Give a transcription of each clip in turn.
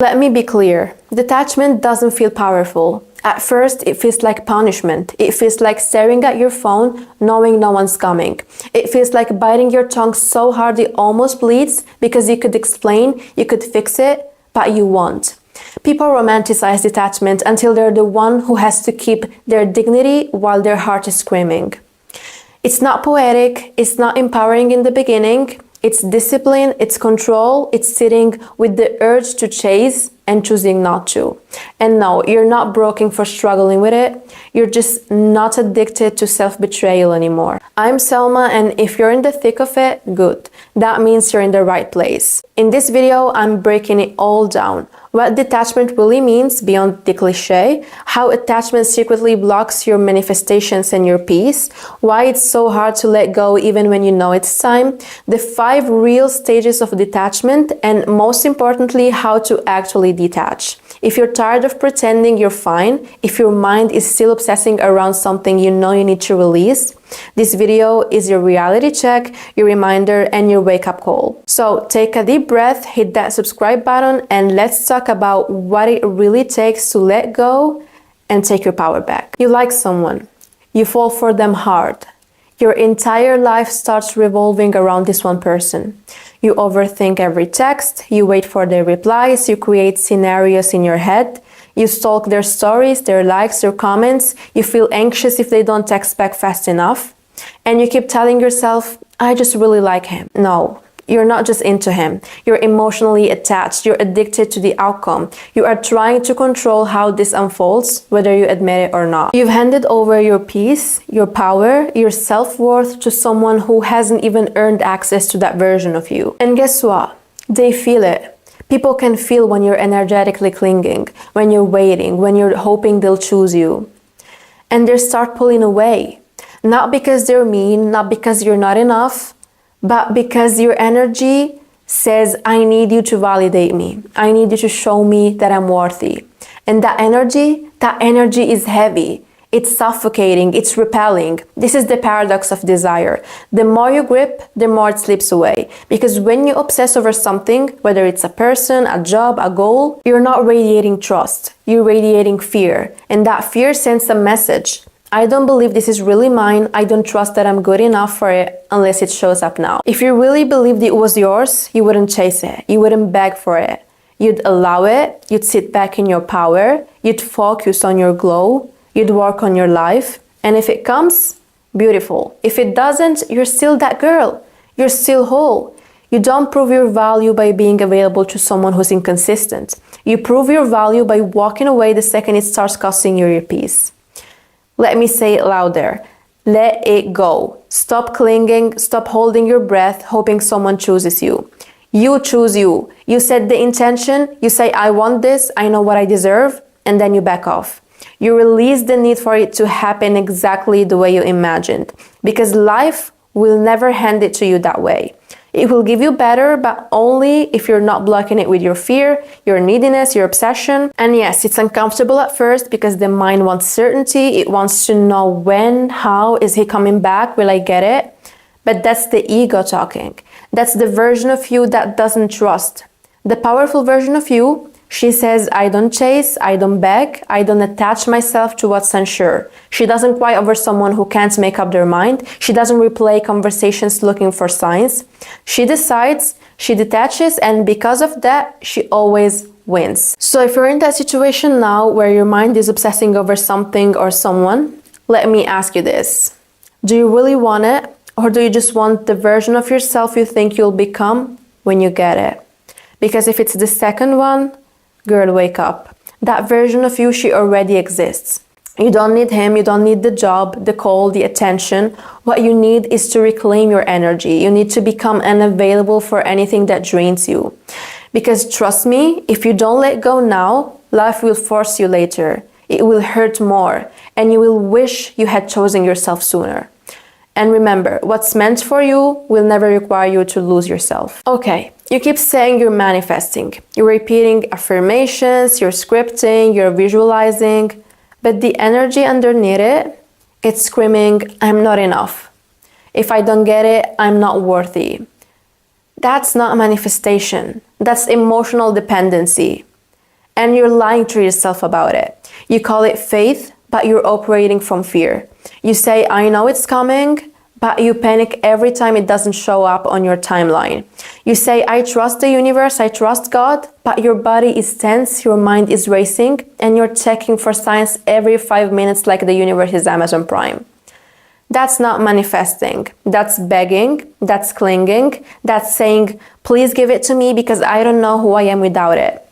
Let me be clear. Detachment doesn't feel powerful. At first, it feels like punishment. It feels like staring at your phone, knowing no one's coming. It feels like biting your tongue so hard it almost bleeds because you could explain, you could fix it, but you won't. People romanticize detachment until they're the one who has to keep their dignity while their heart is screaming. It's not poetic, it's not empowering in the beginning. It's discipline, it's control, it's sitting with the urge to chase and choosing not to. And no, you're not broken for struggling with it. You're just not addicted to self-betrayal anymore. I'm Selma, and if you're in the thick of it, good. That means you're in the right place. In this video, I'm breaking it all down. What detachment really means beyond the cliche, how attachment secretly blocks your manifestations and your peace, why it's so hard to let go even when you know it's time, the 5 real stages of detachment, and most importantly, how to actually detach. If you're tired of pretending you're fine, if your mind is still obsessing around something you know you need to release, this video is your reality check, your reminder, and your wake-up call. So take a deep breath, hit that subscribe button, and let's talk about what it really takes to let go and take your power back. You like someone, you fall for them hard. Your entire life starts revolving around this one person. You overthink every text, you wait for their replies, you create scenarios in your head, you stalk their stories, their likes, their comments, you feel anxious if they don't text back fast enough, and you keep telling yourself, I just really like him. No, you're not just into him. You're emotionally attached. You're addicted to the outcome. You are trying to control how this unfolds, whether you admit it or not. You've handed over your peace, your power, your self-worth to someone who hasn't even earned access to that version of you. And guess what? They feel it. People can feel when you're energetically clinging, when you're waiting, when you're hoping they'll choose you. And they start pulling away. Not because they're mean, not because you're not enough, but because your energy says, I need you to validate me. I need you to show me that I'm worthy. And that energy is heavy. It's suffocating, it's repelling. This is the paradox of desire. The more you grip, the more it slips away. Because when you obsess over something, whether it's a person, a job, a goal, you're not radiating trust. You're radiating fear. And that fear sends a message. I don't believe this is really mine. I don't trust that I'm good enough for it unless it shows up now. If you really believed it was yours, you wouldn't chase it. You wouldn't beg for it. You'd allow it. You'd sit back in your power. You'd focus on your glow. You'd work on your life. And if it comes, beautiful. If it doesn't, you're still that girl. You're still whole. You don't prove your value by being available to someone who's inconsistent. You prove your value by walking away the second it starts costing you your peace. Let me say it louder. Let it go. Stop clinging, stop holding your breath, hoping someone chooses you. You choose you. You set the intention, you say, I want this, I know what I deserve, and then you back off. You release the need for it to happen exactly the way you imagined, because life will never hand it to you that way. It will give you better, but only if you're not blocking it with your fear, your neediness, your obsession. And yes, it's uncomfortable at first because the mind wants certainty. It wants to know when, how, is he coming back? Will I get it? But that's the ego talking. That's the version of you that doesn't trust. The powerful version of you, she says, I don't chase, I don't beg, I don't attach myself to what's unsure. She doesn't cry over someone who can't make up their mind. She doesn't replay conversations looking for signs. She decides, she detaches, and because of that, she always wins. So if you're in that situation now where your mind is obsessing over something or someone, let me ask you this. Do you really want it? Or do you just want the version of yourself you think you'll become when you get it? Because if it's the second one, girl, wake up. That version of you, she already exists. You don't need him, you don't need the job, the call, the attention. What you need is to reclaim your energy. You need to become unavailable for anything that drains you. Because trust me, if you don't let go now, life will force you later. It will hurt more, and you will wish you had chosen yourself sooner. And remember, what's meant for you will never require you to lose yourself. Okay, you keep saying you're manifesting. You're repeating affirmations, you're scripting, you're visualizing, but the energy underneath it, it's screaming, I'm not enough. If I don't get it, I'm not worthy. That's not manifestation. That's emotional dependency. and you're lying to yourself about it. You call it faith, but you're operating from fear. You say, I know it's coming, but you panic every time it doesn't show up on your timeline. You say, I trust the universe, I trust God, but your body is tense, your mind is racing, and you're checking for signs every 5 minutes like the universe is Amazon Prime. That's not manifesting. That's begging, that's clinging, that's saying, please give it to me because I don't know who I am without it.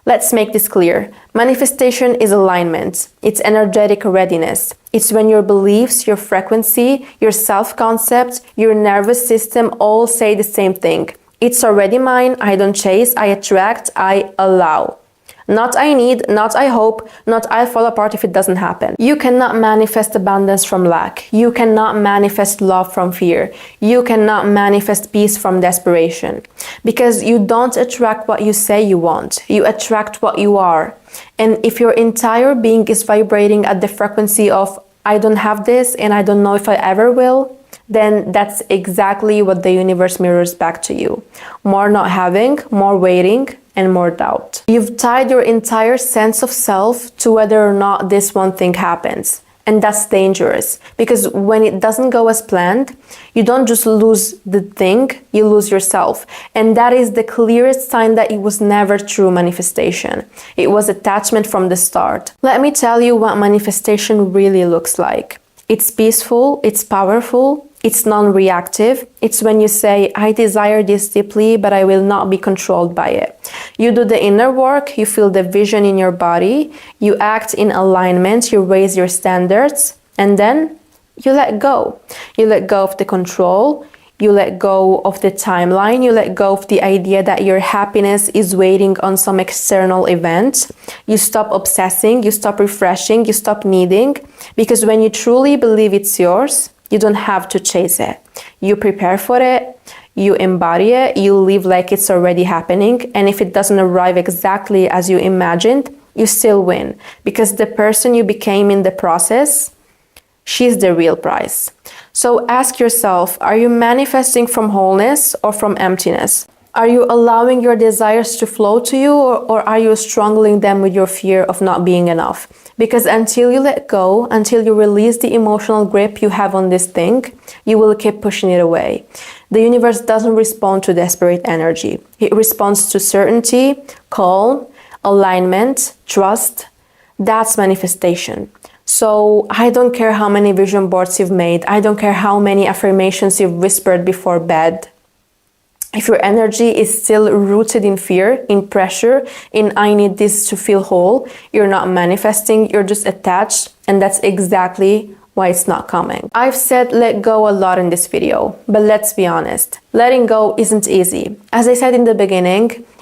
Let's make this clear. Manifestation is alignment. It's energetic readiness. It's when your beliefs, your frequency, your self-concept, your nervous system all say the same thing. It's already mine, I don't chase, I attract, I allow. Not I need, not I hope, not I'll fall apart if it doesn't happen. You cannot manifest abundance from lack. You cannot manifest love from fear. You cannot manifest peace from desperation. Because you don't attract what you say you want. You attract what you are. And if your entire being is vibrating at the frequency of I don't have this and I don't know if I ever will, then that's exactly what the universe mirrors back to you. More not having, more waiting, and more doubt. You've tied your entire sense of self to whether or not this one thing happens. And that's dangerous, because when it doesn't go as planned, you don't just lose the thing, you lose yourself. And that is the clearest sign that it was never true manifestation. It was attachment from the start. Let me tell you what manifestation really looks like. It's peaceful, it's powerful, it's non-reactive. It's when you say, I desire this deeply, but I will not be controlled by it. You do the inner work, you feel the vision in your body, you act in alignment, you raise your standards, and then you let go. You let go of the control, you let go of the timeline, you let go of the idea that your happiness is waiting on some external event. You stop obsessing, you stop refreshing, you stop needing, because when you truly believe it's yours, you don't have to chase it. You prepare for it, you embody it, you live like it's already happening, and if it doesn't arrive exactly as you imagined, you still win, because the person you became in the process, she's the real prize. So ask yourself, are you manifesting from wholeness or from emptiness? Are you allowing your desires to flow to you, or are you strangling them with your fear of not being enough? Because until you let go, until you release the emotional grip you have on this thing, you will keep pushing it away. The universe doesn't respond to desperate energy. It responds to certainty, calm, alignment, trust. That's manifestation. So I don't care how many vision boards you've made. I don't care how many affirmations you've whispered before bed. If your energy is still rooted in fear, in pressure, in I need this to feel whole, you're not manifesting, you're just attached, and that's exactly why it's not coming. I've said let go a lot in this video, but let's be honest, letting go isn't easy. As I said in the beginning,